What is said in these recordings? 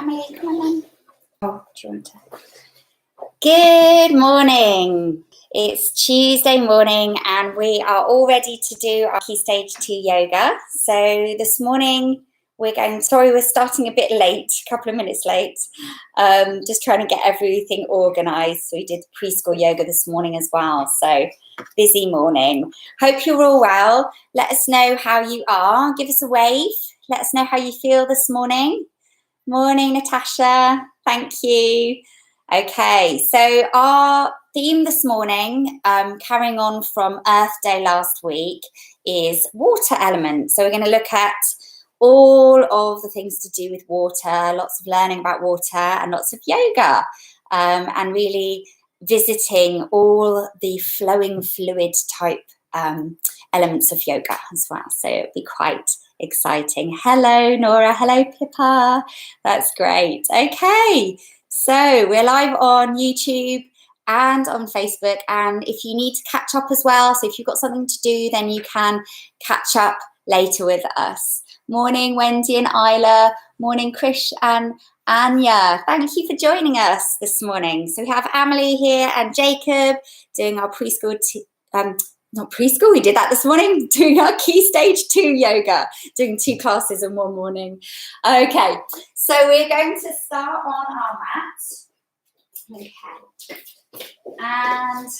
Emily, come on then. Oh, do you want to? Good morning. It's Tuesday morning and we are all ready to do our KS2 Yoga. So this morning we're starting a bit late, a couple of minutes late, just trying to get everything organised. So we did preschool yoga this morning as well. So busy morning. Hope you're all well. Let us know how you are. Give us a wave. Let us know how you feel this morning. Morning, Natasha. Thank you. Okay, so our theme this morning, carrying on from Earth Day last week, is water elements. So we're going to look at all of the things to do with water, lots of learning about water and lots of yoga, and really visiting all the flowing fluid type elements of yoga as well. So it'll be quite exciting. Hello, Nora. Hello, Pippa. That's great. Okay, so we're live on YouTube and on Facebook. And if you need to catch up as well, so if you've got something to do, then you can catch up later with us. Morning, Wendy and Isla. Morning, Krish and Anya. Thank you for joining us this morning. So we have Emily here and Jacob doing our preschool not preschool, we did that this morning, doing our KS2 Yoga, doing 2 classes in one morning. Okay, so we're going to start on our mat. Okay, and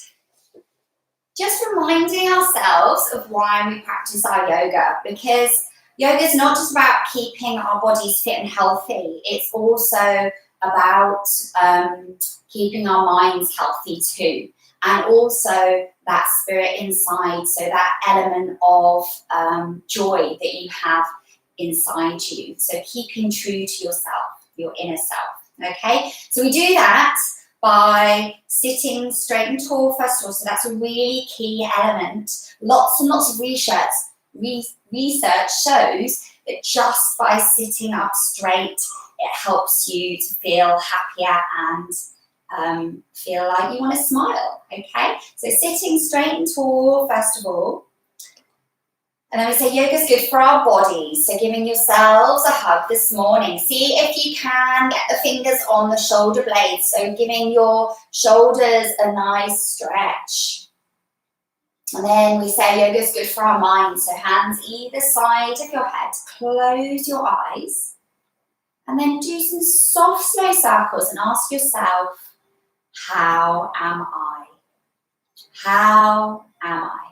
just reminding ourselves of why we practice our yoga, because yoga is not just about keeping our bodies fit and healthy, it's also about keeping our minds healthy too. And also that spirit inside, so that element of joy that you have inside you. So keeping true to yourself, your inner self, okay? So we do that by sitting straight and tall, first of all, so that's a really key element. Lots and lots of research shows that just by sitting up straight, it helps you to feel happier and feel like you want to smile, okay? So sitting straight and tall, first of all. And then we say yoga's good for our bodies. So giving yourselves a hug this morning. See if you can get the fingers on the shoulder blades. So giving your shoulders a nice stretch. And then we say yoga's good for our mind. So hands either side of your head. Close your eyes. And then do some soft, slow circles and ask yourself, how am I? How am I?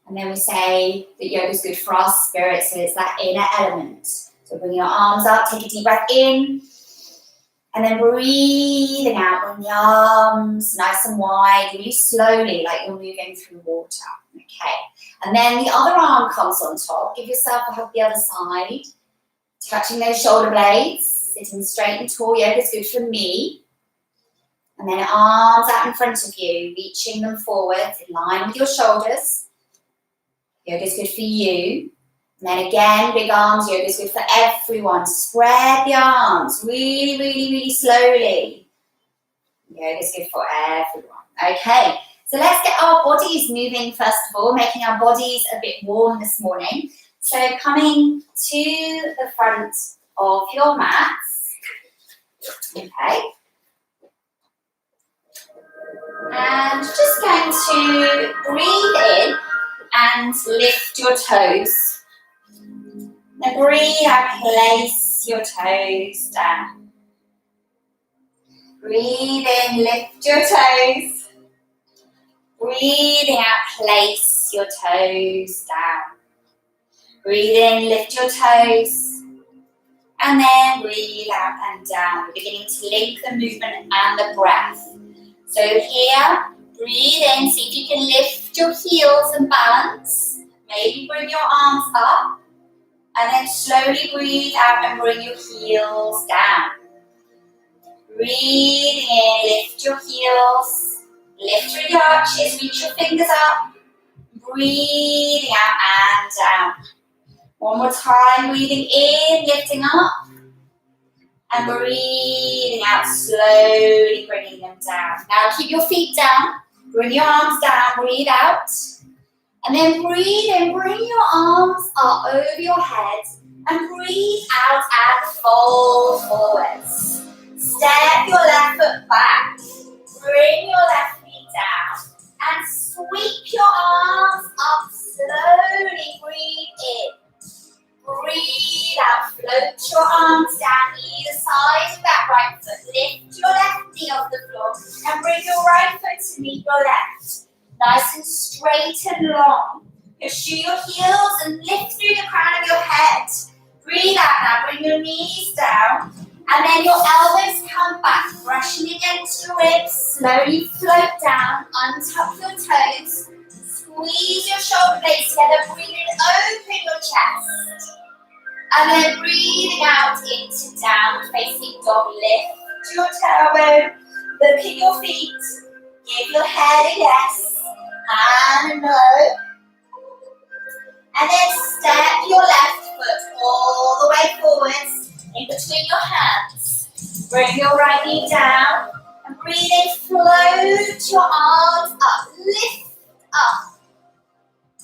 And then we say that yoga is good for our spirit, so it's that inner element. So bring your arms up, take a deep breath in, and then breathing out, bring the arms nice and wide, really slowly, like you're moving through water. Okay. And then the other arm comes on top. Give yourself a hug the other side, touching those shoulder blades, sitting straight and tall. Yoga is good for me. And then arms out in front of you, reaching them forwards in line with your shoulders. Yoga is good for you. And then again, big arms. Yoga is good for everyone. Spread the arms really, really, really slowly. Yoga is good for everyone. Okay, so let's get our bodies moving first of all, making our bodies a bit warm this morning. So coming to the front of your mats. Okay. And just going to breathe in and lift your toes. Now breathe out, place your toes down. Breathe in, lift your toes. Breathing out, place your toes down. Breathe in, lift your toes. And then breathe out and down. We're beginning to link the movement and the breath. So here, breathe in, see if you can lift your heels and balance. Maybe bring your arms up. And then slowly breathe out and bring your heels down. Breathing in, lift your heels. Lift through the arches, reach your fingers up. Breathing out and down. One more time, breathing in, lifting up. And breathing out, slowly bringing them down. Now keep your feet down, bring your arms down, breathe out. And then breathe in, bring your arms up over your head. And breathe out and fold or forwards. Step your left foot back. Bring your left knee down and sweep your arms up slowly. Breathe in. Breathe out. Float your arms down either side of that right foot. Lift your left knee off the floor and bring your right foot to meet your left. Nice and straight and long. Pursue your heels and lift through the crown of your head. Breathe out now. Bring your knees down. And then your elbows come back, brushing against your ribs. Slowly float down, untuck your toes. Squeeze your shoulder blades together. Breathe in, open your chest. And then breathing out into downward facing dog. Lift your tailbone. Look at your feet. Give your head a yes and a no. And then step your left foot all the way forwards. In between your hands, bring your right knee down and breathe in, float your arms up, lift up.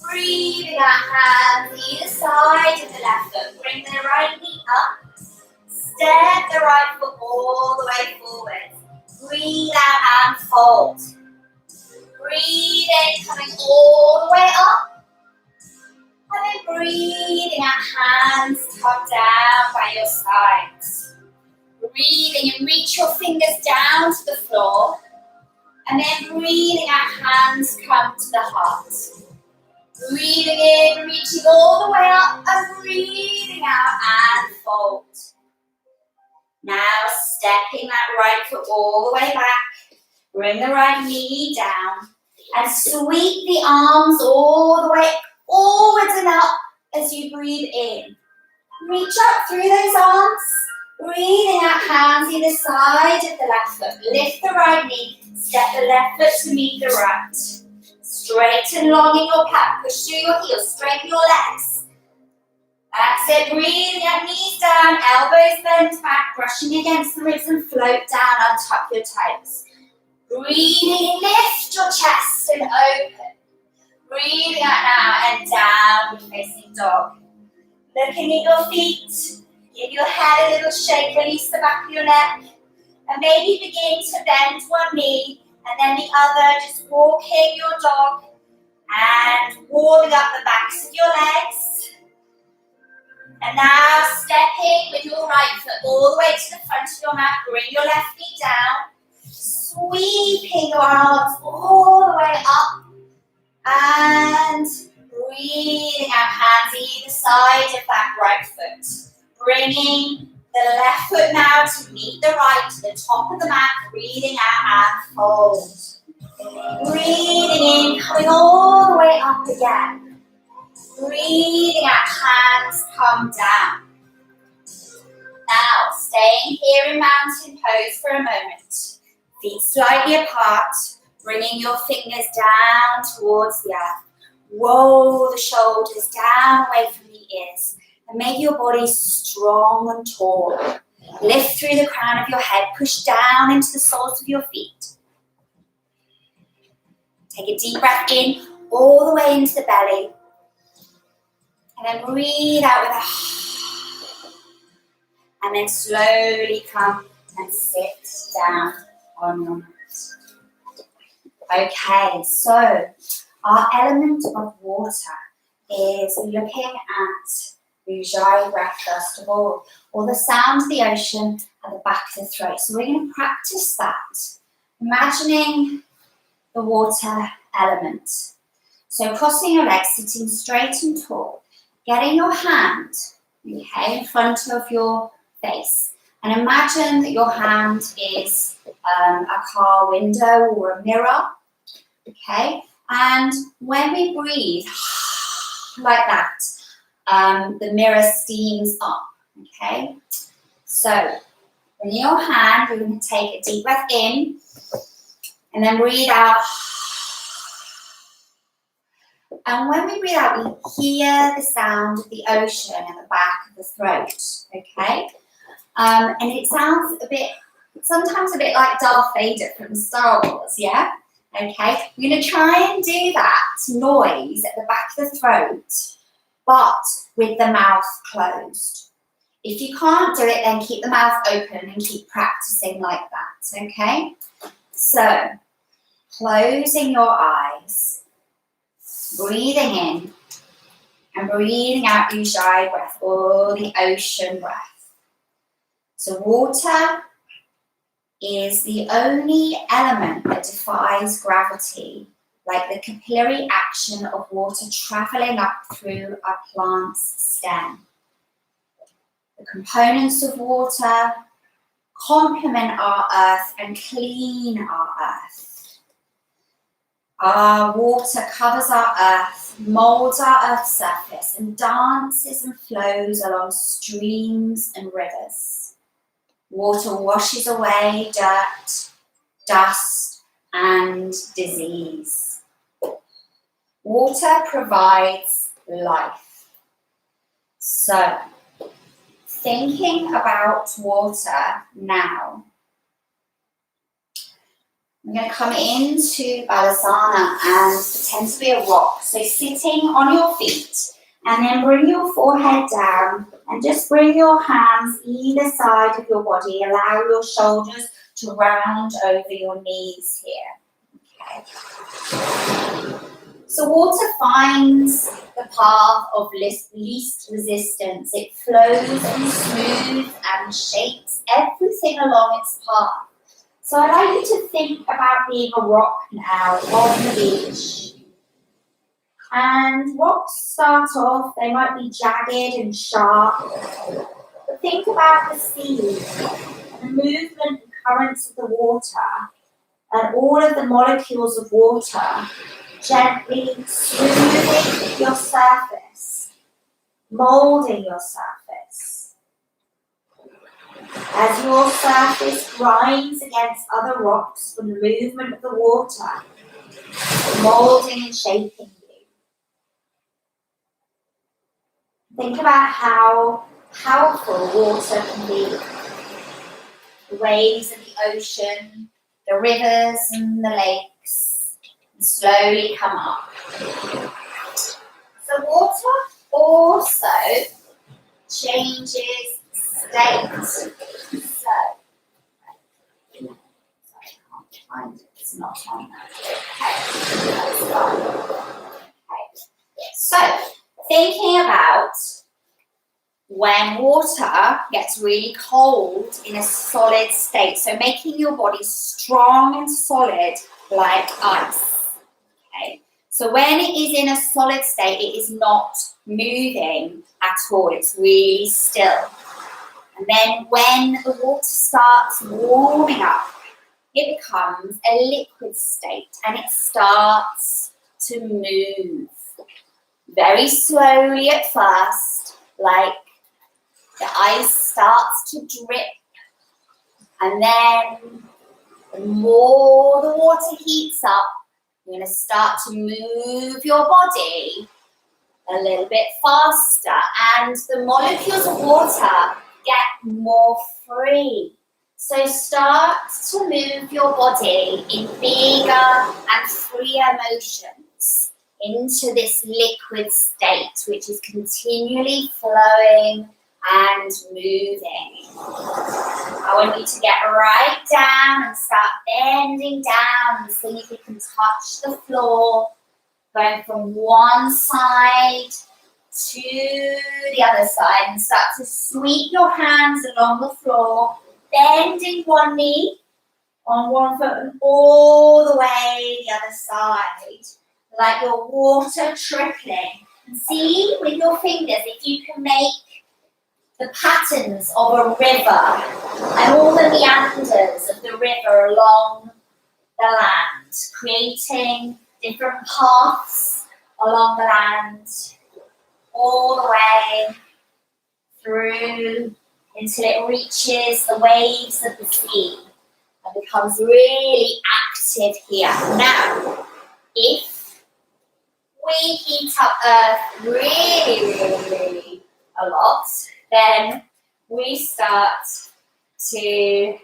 Breathing out, hands either side of the left foot, bring the right knee up, step the right foot all the way forward. Breathe out and fold. Breathe in, coming all the way up. And then breathing out, hands come down by your sides. Breathing and reach your fingers down to the floor. And then breathing out, hands come to the heart. Breathing in, reaching all the way up and breathing out and fold. Now stepping that right foot all the way back. Bring the right knee down and sweep the arms all the way forwards and up as you breathe in. Reach up through those arms. Breathing out, hands either side of the left foot. Lift the right knee. Step the left foot to meet the right. Straight and long in your back. Push through your heels. Straighten your legs. That's it. Breathing out, knees down. Elbows bent back. Brushing against the ribs and float down. Untuck your toes. Breathing in. Lift your chest and open. Breathing out now and downward facing dog. Looking at your feet. Give your head a little shake. Release the back of your neck. And maybe begin to bend one knee and then the other. Just walking your dog and warming up the backs of your legs. And now stepping with your right foot all the way to the front of your mat. Bring your left knee down. Sweeping your arms all the way up. And breathing out, hands either side of that right foot. Bringing the left foot now to meet the right, to the top of the mat. Breathing out and fold. Breathing in, coming all the way up again. Breathing out, hands come down. Now, staying here in mountain pose for a moment. Feet slightly apart. Bringing your fingers down towards the earth. Roll the shoulders down away from the ears. And make your body strong and tall. Lift through the crown of your head. Push down into the soles of your feet. Take a deep breath in, all the way into the belly. And then breathe out with a and then slowly come and sit down on your mat. Okay, so our element of water is looking at the Ujjayi breath first of all, or the sound of the ocean at the back of the throat. So we're going to practice that, imagining the water element. So crossing your legs, sitting straight and tall, getting your hand, okay, in front of your face. And imagine that your hand is a car window or a mirror, okay? And when we breathe like that, the mirror steams up, okay? So in your hand, you're going to take a deep breath in and then breathe out. And when we breathe out, we hear the sound of the ocean at the back of the throat, okay? And it sounds sometimes a bit like Darth Vader from Star Wars, yeah? Okay, we're going to try and do that noise at the back of the throat, but with the mouth closed. If you can't do it, then keep the mouth open and keep practicing like that, okay? So, closing your eyes, breathing in and breathing out the Ujjayi breath, or the ocean breath. So water is the only element that defies gravity, like the capillary action of water traveling up through a plant's stem. The components of water complement our earth and clean our earth. Our water covers our earth, molds our earth's surface, and dances and flows along streams and rivers. Water washes away dirt, dust, and disease. Water provides life. So, thinking about water now, I'm going to come into Balasana and pretend to be a rock. So sitting on your feet, and then bring your forehead down and just bring your hands either side of your body. Allow your shoulders to round over your knees here. Okay. So water finds the path of least resistance. It flows and smooths and shapes everything along its path. So I'd like you to think about being a rock now on the beach. And rocks start off, they might be jagged and sharp. But think about the sea and the movement and currents of the water and all of the molecules of water gently smoothing your surface, molding your surface. As your surface grinds against other rocks from the movement of the water, molding and shaping you. Think about how powerful water can be. The waves of the ocean, the rivers and the lakes, and slowly come up. So water also changes state. So, sorry, I can't find it. It's not on that. Okay, so thinking about when water gets really cold in a solid state, so making your body strong and solid like ice. Okay, so when it is in a solid state, it is not moving at all, it's really still. And then when the water starts warming up, it becomes a liquid state and it starts to move. Very slowly at first, like the ice starts to drip, and then the more the water heats up, you're going to start to move your body a little bit faster, and the molecules of water get more free. So start to move your body in bigger and freer motions into this liquid state, which is continually flowing and moving. I want you to get right down and start bending down and see if you can touch the floor, going from one side to the other side, and start to sweep your hands along the floor, bending one knee on one foot and all the way the other side, like your water trickling. And see with your fingers if you can make the patterns of a river and all the meanders of the river along the land, creating different paths along the land, all the way through until it reaches the waves of the sea and becomes really active here. Now, if we heat up Earth really a lot, then we start to,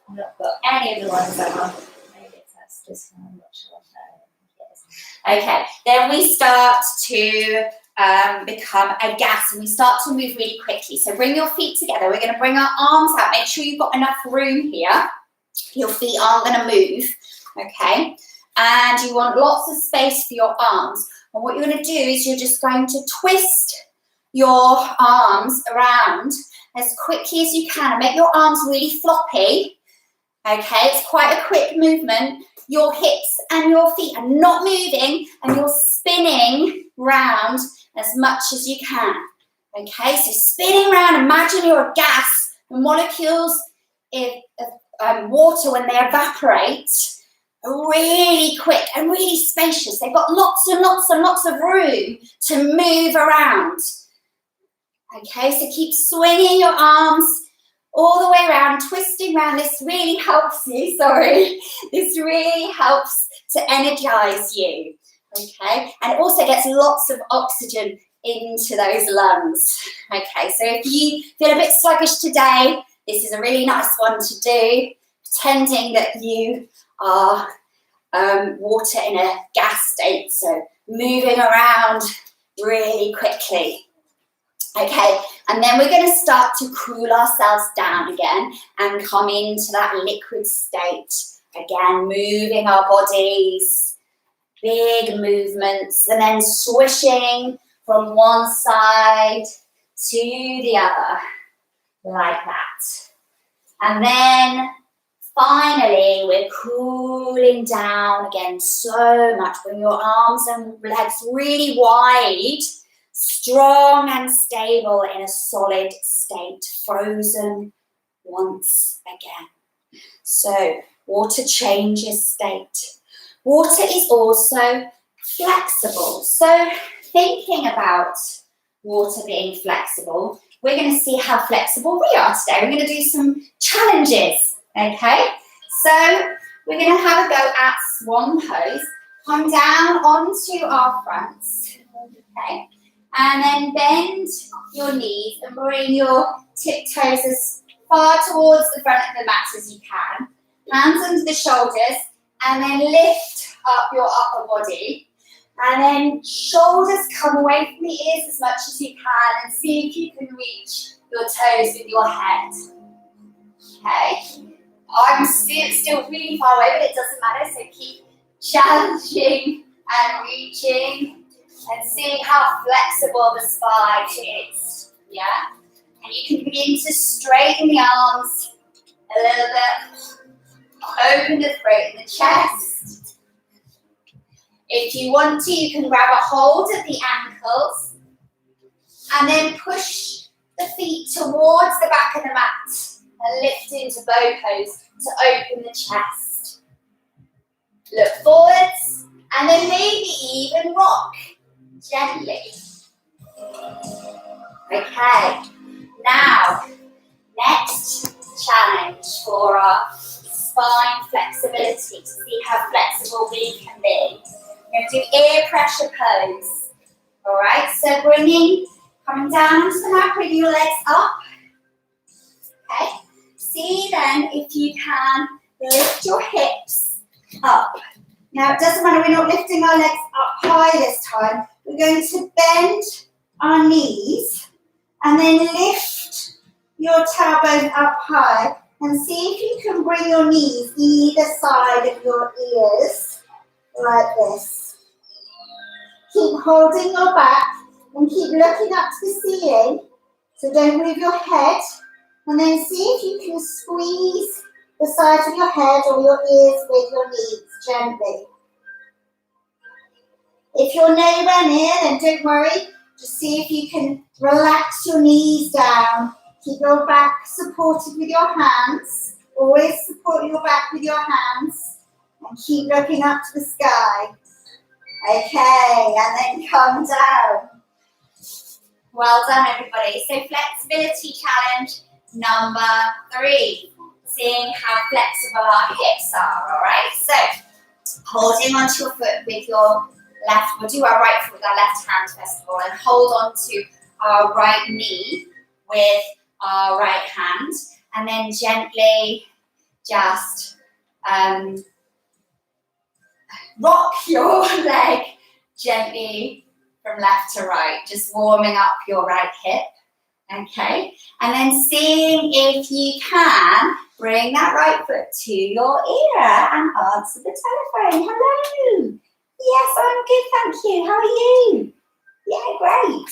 I've not got any of the ones I want. Maybe it's this one, I'm not sure. Okay, then we start to become a gas, and we start to move really quickly. So bring your feet together. We're going to bring our arms out. Make sure you've got enough room here. Your feet aren't going to move, okay? And you want lots of space for your arms. And what you're going to do is you're just going to twist your arms around as quickly as you can and make your arms really floppy, okay? It's quite a quick movement. Your hips and your feet are not moving, and you're spinning round as much as you can, okay? So spinning around, imagine you're a gas. The molecules of water, when they evaporate, are really quick and really spacious. They've got lots and lots and lots of room to move around, okay? So keep swinging your arms all the way around, twisting around. This really helps you, this really helps to energize you, okay? And it also gets lots of oxygen into those lungs, okay? So if you feel a bit sluggish today, this is a really nice one to do, pretending that you are water in a gas state, so moving around really quickly. Okay, and then we're going to start to cool ourselves down again and come into that liquid state. Again, moving our bodies, big movements, and then swishing from one side to the other, like that. And then finally, we're cooling down again so much. Bring your arms and legs really wide, strong and stable in a solid state, frozen once again. So water changes state. Water is also flexible. So thinking about water being flexible, we're going to see how flexible we are today. We're going to do some challenges, okay? So we're going to have a go at swan pose. Come down onto our fronts, okay? And then bend your knees and bring your tiptoes as far towards the front of the mat as you can. Hands under the shoulders, and then lift up your upper body. And then shoulders come away from the ears as much as you can, and see if you can reach your toes with your head. Okay? I'm still really far away, but it doesn't matter, so keep challenging and reaching. And seeing how flexible the spine is, yeah? And you can begin to straighten the arms a little bit, open the throat and the chest. If you want to, you can grab a hold at the ankles and then push the feet towards the back of the mat and lift into bow pose to open the chest. Look forwards and then maybe even rock gently. Okay, now, next challenge for our spine flexibility, to see how flexible we can be. We're going to do ear pressure pose. All right, so coming down onto the mat, bring your legs up. Okay, see then if you can lift your hips up. Now, it doesn't matter, we're not lifting our legs up high this time. We're going to bend our knees and then lift your tailbone up high and see if you can bring your knees either side of your ears, like this. Keep holding your back and keep looking up to the ceiling, so don't move your head. And then see if you can squeeze the sides of your head or your ears with your knees gently. If you're nowhere near, then don't worry. Just see if you can relax your knees down. Keep your back supported with your hands. Always support your back with your hands. And keep looking up to the sky. Okay, and then come down. Well done, everybody. So flexibility challenge number 3. Seeing how flexible our hips are, all right? So holding onto your foot with your left, we'll do our right foot with our left hand first of all, and hold on to our right knee with our right hand, and then gently just rock your leg gently from left to right, just warming up your right hip. Okay, and then seeing if you can bring that right foot to your ear and answer the telephone. Hello. Yes, I'm good, thank you. How are you? Yeah, great.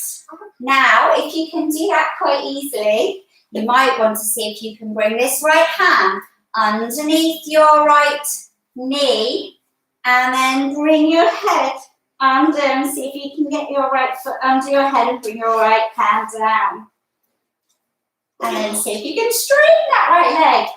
Now, if you can do that quite easily, you might want to see if you can bring this right hand underneath your right knee and then bring your head under and see if you can get your right foot under your head and bring your right hand down. And then see if you can straighten that right leg.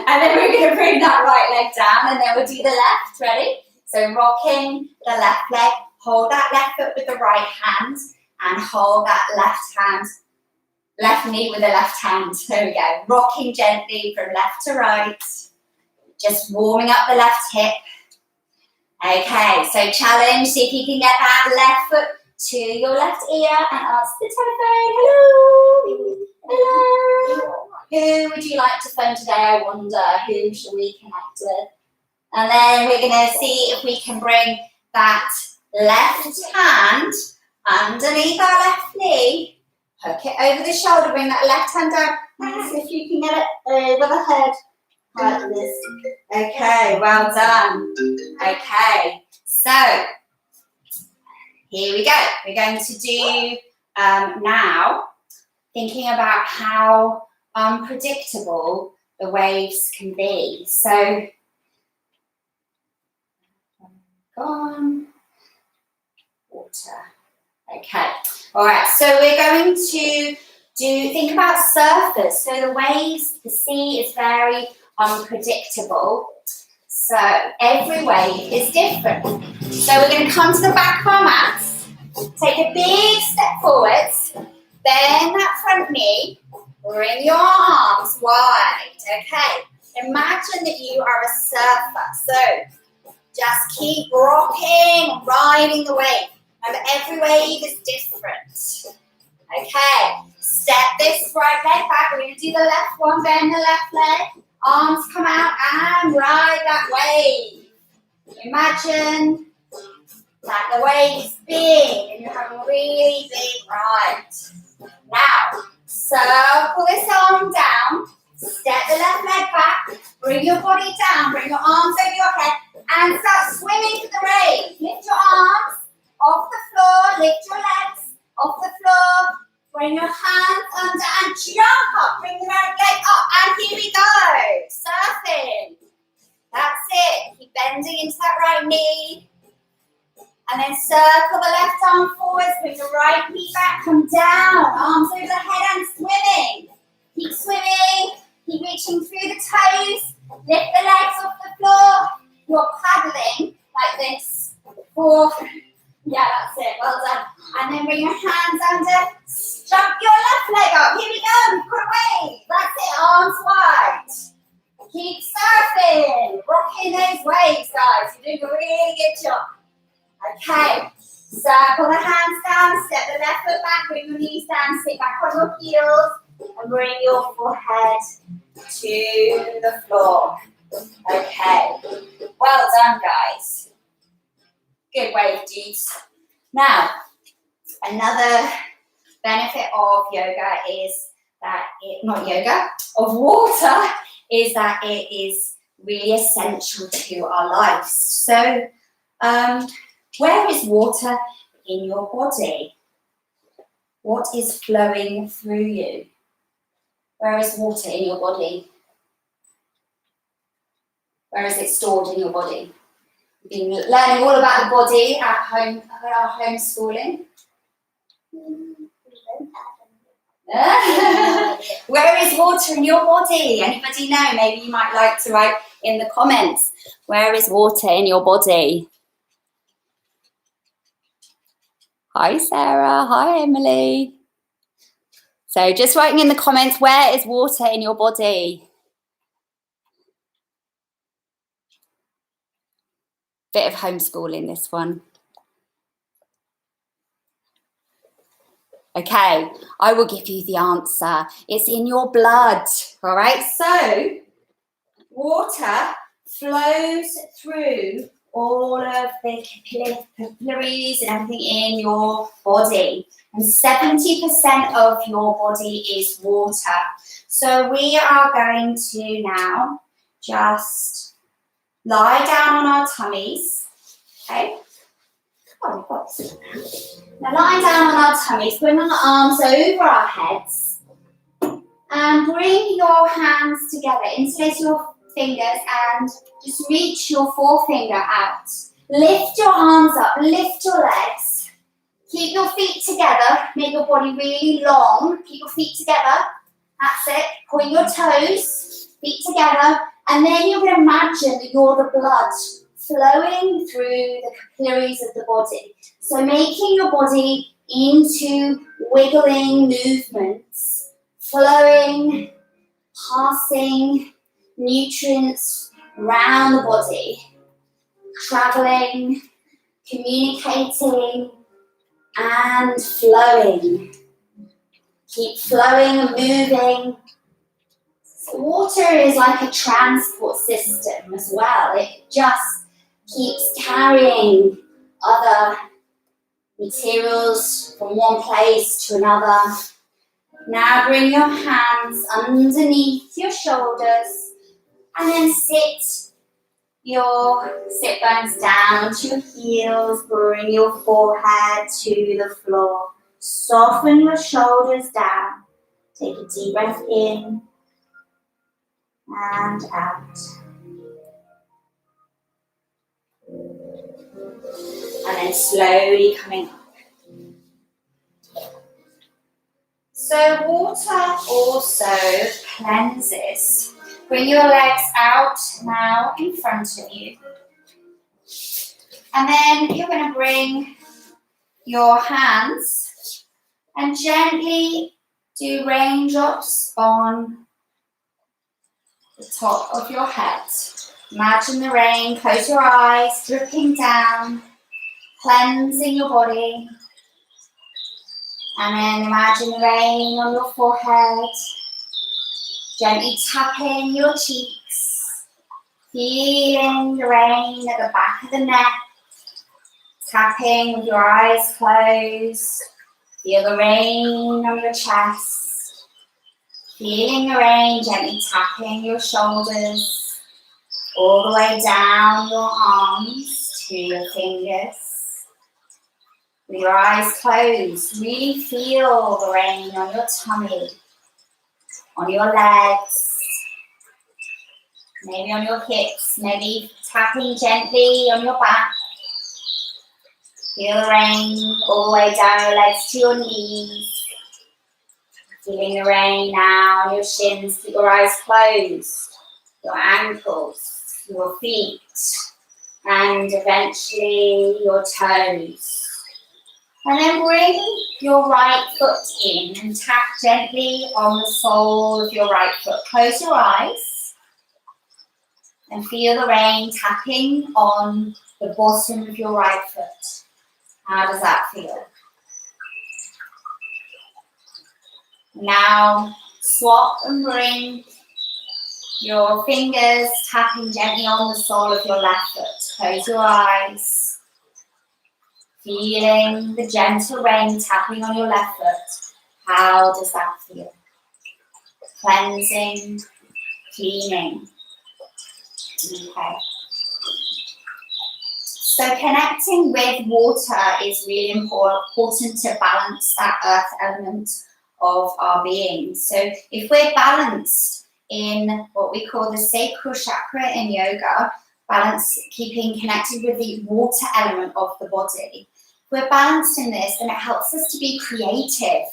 And then we're going to bring that right leg down and then we'll do the left. Ready? So rocking the left leg, hold that left foot with the right hand and hold that left knee with the left hand. There we go. Rocking gently from left to right. Just warming up the left hip. Okay, so challenge, see if you can get that left foot to your left ear and answer the telephone. Hello. Hello. Who would you like to phone today, I wonder? Who shall we connect with? And then we're going to see if we can bring that left hand underneath our left knee. Hook it over the shoulder, bring that left hand down. And see if you can get it over the head like this. Okay, well done. Okay, so here we go. We're going to do now, thinking about how unpredictable the waves can be. So, gone, water. Okay, all right, so we're going to think about surfers. So the waves, the sea is very unpredictable. So every wave is different. So we're going to come to the back of our mats, take a big step forwards, bend that front knee, bring your arms wide, okay? Imagine that you are a surfer, so just keep rocking, riding the wave. And every wave is different, okay? Step this right leg back, we're going to do the left one, bend the left leg, arms come out and ride that wave. Imagine that the wave is big and you're having a really big ride. Now, circle this arm down, step the left leg back, bring your body down, bring your arms over your head and start swimming to the wave. Lift your arms off the floor, lift your legs off the floor, bring your hands under and jump up, bring the right leg up and here we go, surfing. That's it, keep bending into that right knee. And then circle the left arm forwards, bring the right knee back, come down, arms over the head and swimming. Keep swimming, keep reaching through the toes, lift the legs off the floor. You're paddling like this. 4, yeah, that's it, well done. And then bring your hands under, jump your left leg up. Here we go, we've got a wave. That's it, arms wide. Keep surfing, rocking those waves, guys. You're doing a really good job. Okay, circle the hands down, step the left foot back, bring your knees down, sit back on your heels, and bring your forehead to the floor. Okay, well done, guys. Good wave, dudes. Now, another benefit of yoga is that of water, is that it is really essential to our lives. So, where is water in your body? What is flowing through you? Where is water in your body? Where is it stored in your body? We've been learning all about the body at home, at our homeschooling. Where is water in your body? Anybody know? Maybe you might like to write in the comments. Where is water in your body? Hi, Sarah. Hi, Emily. So just writing in the comments, where is water in your body? Bit of homeschooling, this one. Okay, I will give you the answer. It's in your blood, all right? So water flows through all of the capillaries and everything in your body. And 70% of your body is water. So we are going to now just lie down on our tummies. Okay? Oh, we've got this now. Now lying down on our tummies, bring our arms over our heads and bring your hands together. Interlace your fingers and just reach your forefinger out. Lift your arms up, lift your legs. Keep your feet together, make your body really long. Keep your feet together, that's it. Point your toes, feet together, and then you're going to imagine that you're the blood flowing through the capillaries of the body. So making your body into wiggling movements, flowing, passing nutrients around the body, traveling, communicating, and flowing. Keep flowing and moving. So water is like a transport system as well. It just keeps carrying other materials from one place to another. Now bring your hands underneath your shoulders and then sit bones down to your heels. Bring your forehead to the floor. Soften your shoulders down. Take a deep breath in and out. And then slowly coming up. So water also cleanses. Bring your legs out now in front of you. And then you're going to bring your hands and gently do raindrops on the top of your head. Imagine the rain, close your eyes, dripping down, cleansing your body. And then imagine the rain on your forehead, gently tapping your cheeks, feeling the rain at the back of the neck, tapping with your eyes closed. Feel the rain on your chest, feeling the rain gently tapping your shoulders, all the way down your arms to your fingers. With your eyes closed, really feel the rain on your tummy, on your legs, maybe on your hips, maybe tapping gently on your back. Feel the rain all the way down your legs to your knees. Feeling the rain now on your shins, keep your eyes closed, your ankles, your feet, and eventually your toes. And then bring your right foot in and tap gently on the sole of your right foot. Close your eyes and feel the rain tapping on the bottom of your right foot. How does that feel? Now swap and bring your fingers tapping gently on the sole of your left foot. Close your eyes. Feeling the gentle rain tapping on your left foot. How does that feel? Cleansing, cleaning. Okay. So connecting with water is really important to balance that earth element of our being. So if we're balanced in what we call the sacral chakra in yoga, balance, keeping connected with the water element of the body, if we're balanced in this, then it helps us to be creative,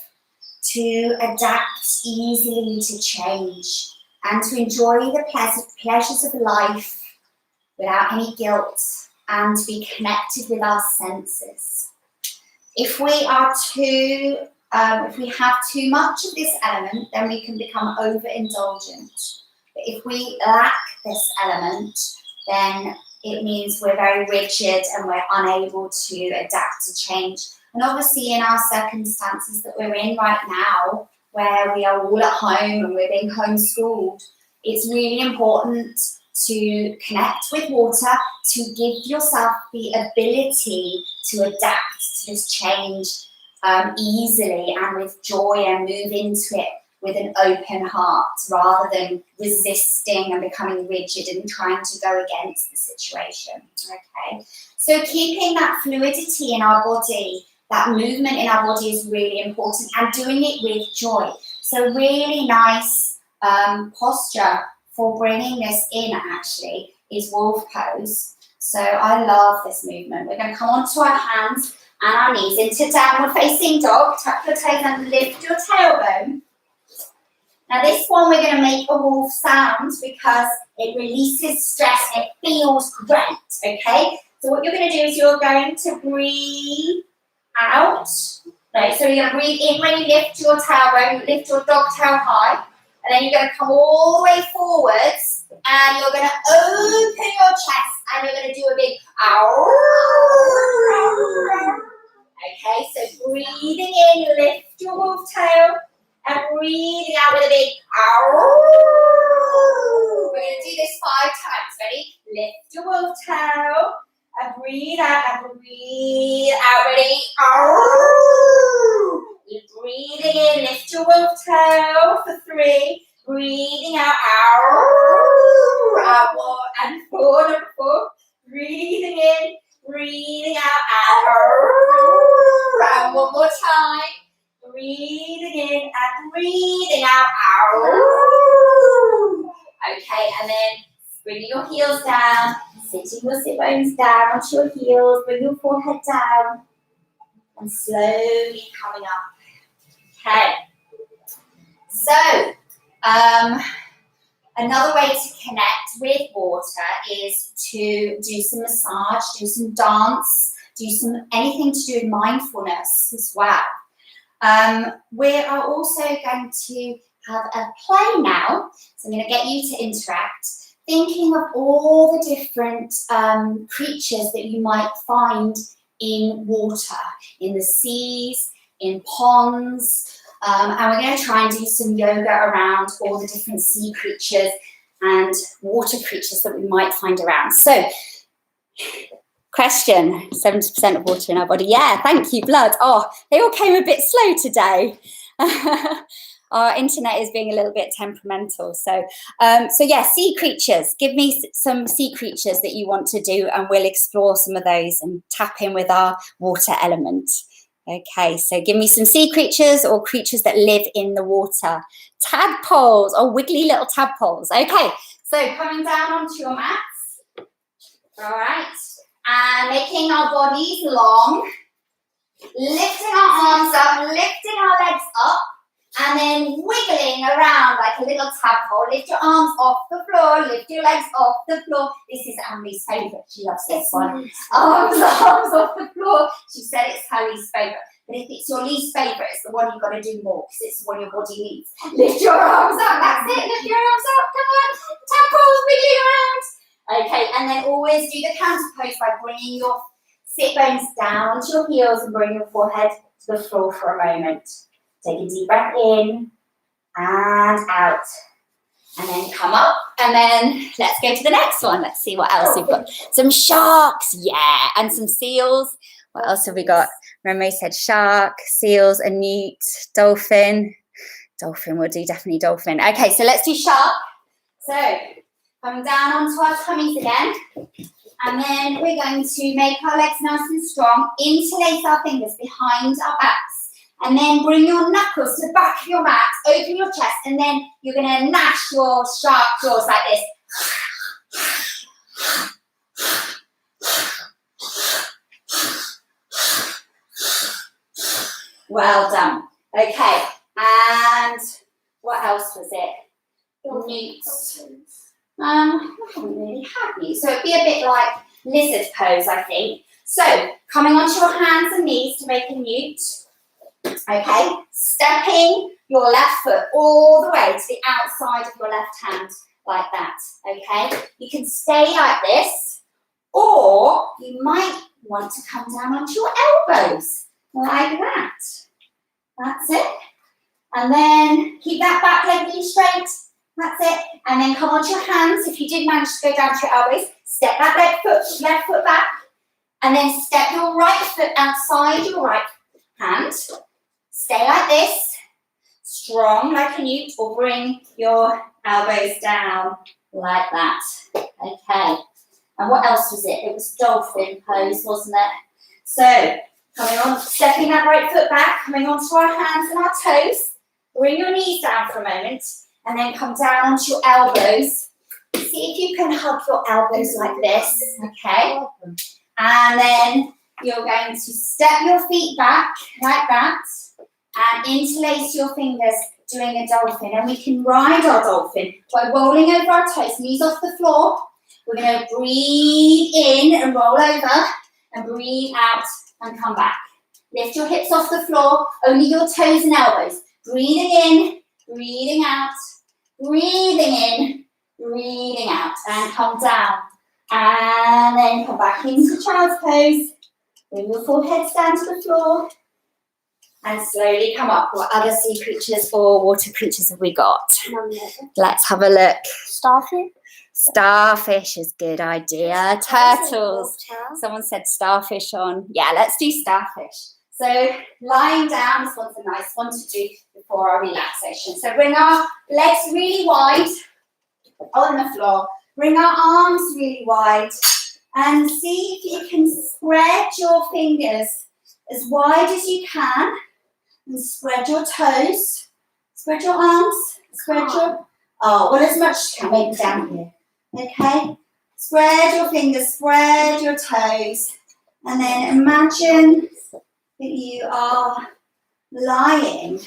to adapt easily to change, and to enjoy the pleasures of life without any guilt, and to be connected with our senses. If we have too much of this element, then we can become overindulgent. But if we lack this element, then it means we're very rigid and we're unable to adapt to change. And obviously in our circumstances that we're in right now, where we are all at home and we're being homeschooled, it's really important to connect with water, to give yourself the ability to adapt to this change easily and with joy, and move into it with an open heart rather than resisting and becoming rigid and trying to go against the situation. Okay, so keeping that fluidity in our body, that movement in our body is really important, and doing it with joy. So really nice posture for bringing this in actually is wolf pose. So I love this movement. We're going to come onto our hands and our knees into downward facing dog. Tuck your toes and lift your tailbone. Now this one we're going to make a wolf sound because it releases stress and it feels great, okay? So what you're going to do is you're going to breathe out. Right, so you're going to breathe in when you lift your tailbone, lift your dog tail high, and then you're going to come all the way forwards, and you're going to open your chest, and you're going to do a big ow. Okay, so breathing in, lift your wolf tail, and breathing out with a big ow. We're going to do this 5 times. Ready? Lift your wolf tail, and breathe out, and breathe out. Ready? Ow. You're breathing in, lift your wolf tail for 3. Breathing out, ow. Out 1 and 4, number 4. Breathing in, breathing out, ow. And 1 more time. Breathing in and breathing out, ow. Okay, and then bringing your heels down, sitting your sit bones down onto your heels, bring your forehead down, and slowly coming up. Okay. So, another way to connect with water is to do some massage, do some dance, do some anything to do with mindfulness as well. We are also going to have a play now, so I'm going to get you to interact, thinking of all the different creatures that you might find in water, in the seas, in ponds, and we're going to try and do some yoga around all the different sea creatures and water creatures that we might find around. So, question, 70% of water in our body. Yeah, thank you, blood. Oh, they all came a bit slow today. Our internet is being a little bit temperamental. So yeah, sea creatures. Give me some sea creatures that you want to do, and we'll explore some of those and tap in with our water element. Okay, so give me some sea creatures or creatures that live in the water. Tadpoles, or wiggly little tadpoles. Okay, so coming down onto your mats. All right, and making our bodies long. Lifting our arms up, lifting our legs up, and then wiggling around like a little tadpole. Lift your arms off the floor, lift your legs off the floor. This is Emily's favourite. She loves this one. Arms off the floor. She said it's her least favourite. But if it's your least favourite, it's the one you've got to do more because it's the one your body needs. Lift your arms up. That's it. Lift your arms up. Come on. Tadpoles wiggling around. Okay, and then always do the counter pose by bringing your sit bones down onto your heels and bring your forehead to the floor for a moment. Take a deep breath in and out. And then come up. And then let's go to the next one. Let's see what else we've got. Some sharks. Yeah. And some seals. What else have we got? Remo said shark, seals, a newt, dolphin. Dolphin, we'll do definitely dolphin. Okay, so let's do shark. So coming down onto our tummies again. And then we're going to make our legs nice and strong. Interlace our fingers behind our backs. And then bring your knuckles to the back of your mat. Open your chest. And then you're going to gnash your shark jaws like this. Well done. Okay. And what else was it? Newts. I haven't really had newts. So it'd be a bit like lizard pose, I think. So coming onto your hands and knees to make a newt. Okay, stepping your left foot all the way to the outside of your left hand like that, okay? You can stay like this, or you might want to come down onto your elbows like that. That's it. And then keep that back leg really straight That's it. And then come onto your hands. If you did manage to go down to your elbows, step that left foot back. And then step your right foot outside your right hand. Stay like this. Strong like a newt, or bring your elbows down like that. Okay. And what else was it? It was dolphin pose, wasn't it? So, coming on, stepping that right foot back, coming onto our hands and our toes. Bring your knees down for a moment, and then come down onto your elbows. See if you can hug your elbows like this, okay? And then you're going to step your feet back like that, and interlace your fingers, doing a dolphin. And we can ride our dolphin by rolling over our toes, knees off the floor. We're going to breathe in and roll over, and breathe out and come back. Lift your hips off the floor, only your toes and elbows. Breathing in, breathing out, breathing in, breathing out, and come down. And then come back into child's pose. Bring your foreheads down to the floor. And slowly come up. What other sea creatures or water creatures have we got? Let's have a look. Starfish. Starfish is a good idea. Turtles. Someone said starfish on. Yeah, let's do starfish. So lying down, this one's a nice one to do before our relaxation. So bring our legs really wide on the floor. Bring our arms really wide. And see if you can spread your fingers as wide as you can. And spread your toes. Spread your arms. Spread your... Oh, well, as much as you can. Maybe down here. Okay? Spread your fingers. Spread your toes. And then imagine that you are lying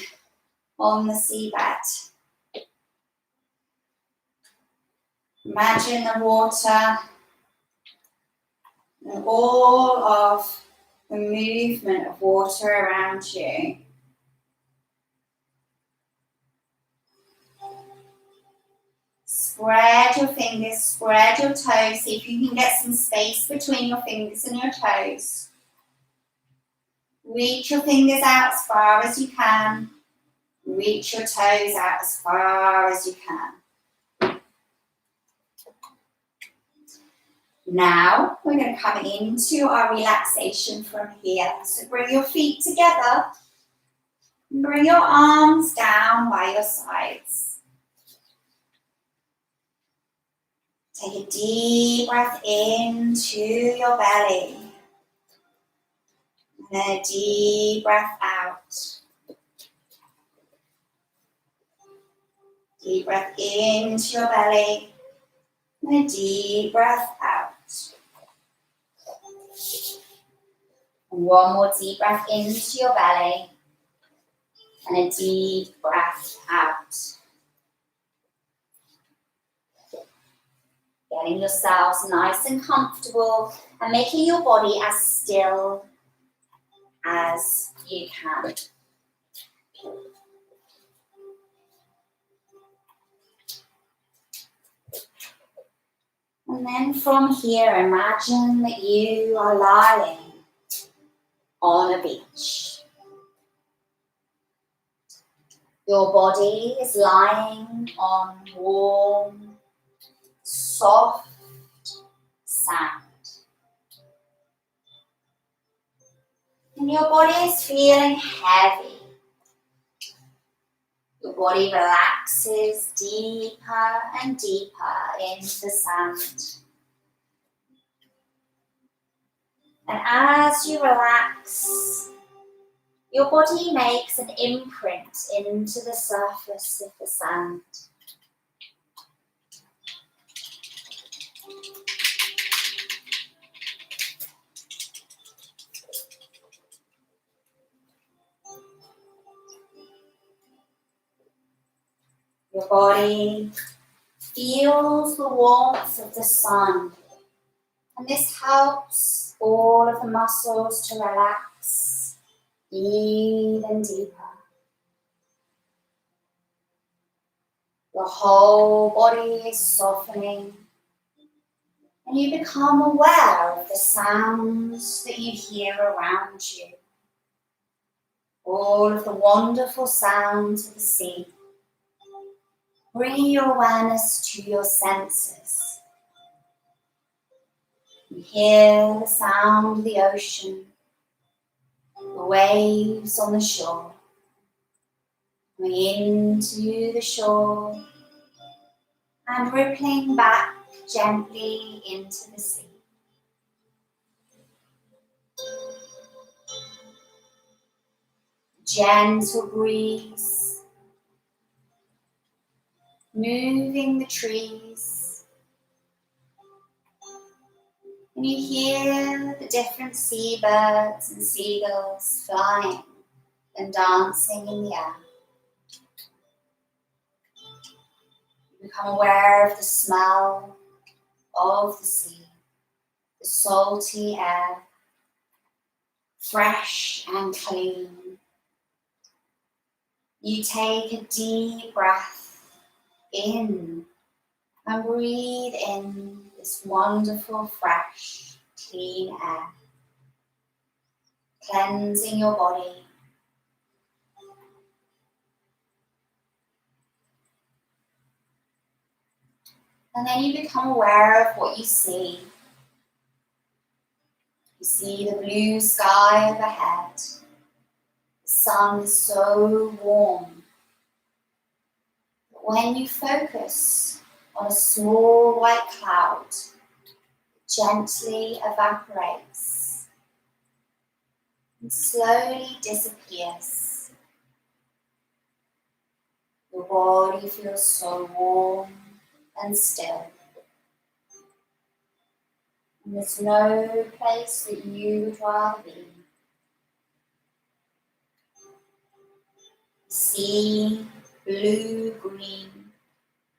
on the seabed. Imagine the water and all of the movement of water around you. Spread your fingers, spread your toes. See if you can get some space between your fingers and your toes. Reach your fingers out as far as you can. Reach your toes out as far as you can. Now we're going to come into our relaxation from here. So bring your feet together. Bring your arms down by your sides. Take a deep breath into your belly. And then a deep breath out. Deep breath into your belly. And a deep breath out. And one more deep breath into your belly. And a deep breath out. Getting yourselves nice and comfortable and making your body as still as you can. And then from here, imagine that you are lying on a beach. Your body is lying on warm, soft sand. And your body is feeling heavy. Your body relaxes deeper and deeper into the sand. And as you relax, your body makes an imprint into the surface of the sand. Your body feels the warmth of the sun, and this helps all of the muscles to relax even deeper. Your whole body is softening, and you become aware of the sounds that you hear around you. All of the wonderful sounds of the sea. Bring your awareness to your senses. You hear the sound of the ocean, the waves on the shore, coming into the shore and rippling back gently into the sea. Gentle breeze, moving the trees, and you hear the different seabirds and seagulls flying and dancing in the air. You become aware of the smell of the sea, the salty air, fresh and clean. You take a deep breath in and breathe in this wonderful, fresh, clean air, cleansing your body. And then you become aware of what you see. You see the blue sky overhead. The sun is so warm. But when you focus on a small white cloud, it gently evaporates and slowly disappears. Your body feels so warm and still. And there's no place that you would rather be. Sea, blue-green,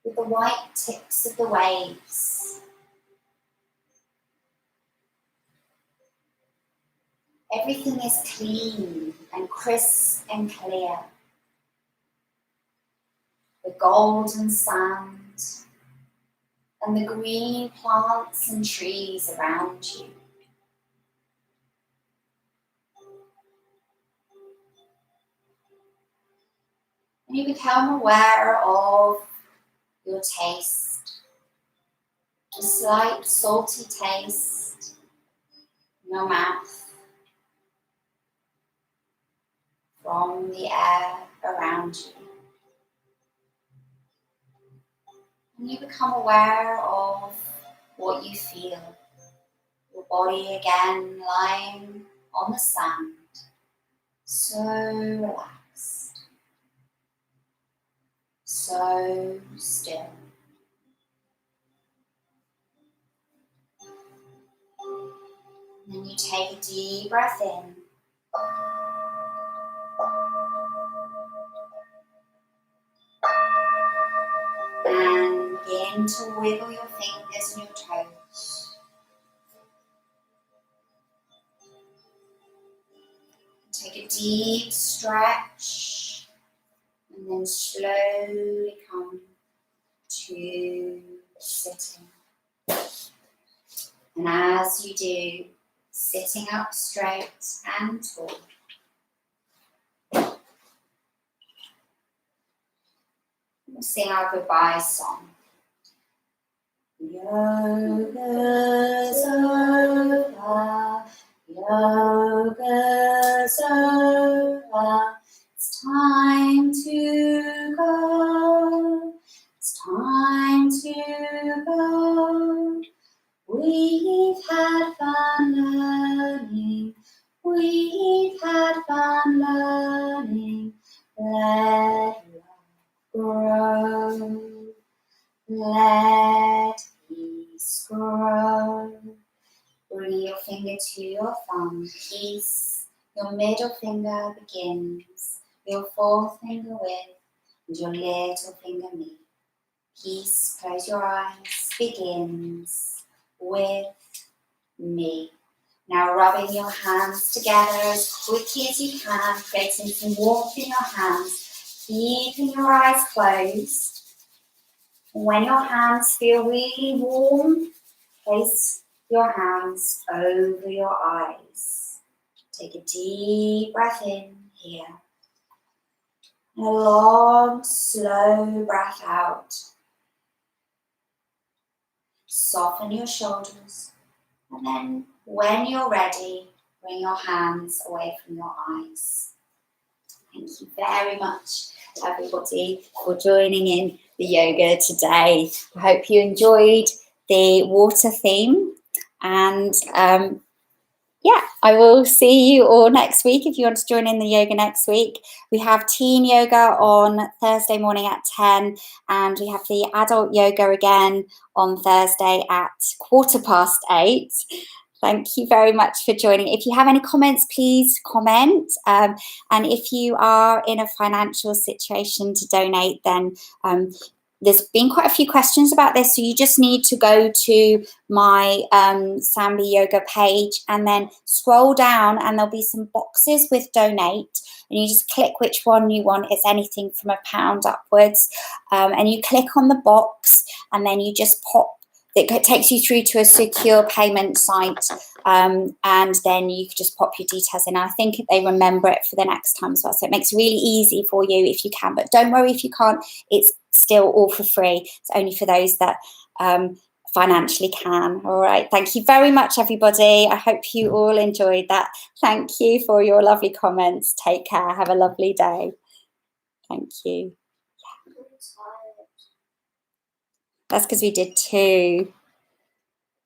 with the white tips of the waves. Everything is clean and crisp and clear. The golden sand and the green plants and trees around you. And you become aware of your taste, a slight salty taste in your mouth from the air around you. And you become aware of what you feel. Your body again lying on the sand, so relaxed, so still. And then you take a deep breath in. And begin to wiggle your fingers and your toes. Take a deep stretch and then slowly come to sitting. And as you do, sitting up straight and tall. We'll sing our goodbye song. Yoga's over, yoga's over. It's time to go, it's time to go. We've had fun learning, we've had fun learning. Let love grow, let peace grow. Bring your finger to your thumb, peace. Your middle finger begins, your forefinger with, and your little finger me. Peace, close your eyes, begins with me. Now rubbing your hands together as quickly as you can, creating some warmth in your hands, keeping your eyes closed. When your hands feel really warm, place your hands over your eyes. Take a deep breath in here. And a long, slow breath out. Soften your shoulders. And then when you're ready, bring your hands away from your eyes. Thank you very much, everybody, for joining in the yoga today. I hope you enjoyed the water theme. And yeah, I will see you all next week if you want to join in the yoga next week. We have teen yoga on Thursday morning at 10, and we have the adult yoga again on Thursday at 8:15. Thank you very much for joining. If you have any comments, please comment. And if you are in a financial situation to donate, then there's been quite a few questions about this. So you just need to go to my Sambi Yoga page and then scroll down, and there'll be some boxes with donate. And you just click which one you want. It's anything from £1 upwards. And you click on the box, and then you just pop. It takes you through to a secure payment site, and then you can just pop your details in. I think they remember it for the next time as well, so it makes it really easy for you if you can. But don't worry if you can't; it's still all for free. It's only for those that financially can. All right. Thank you very much, everybody. I hope you all enjoyed that. Thank you for your lovely comments. Take care. Have a lovely day. Thank you. That's because we did 2.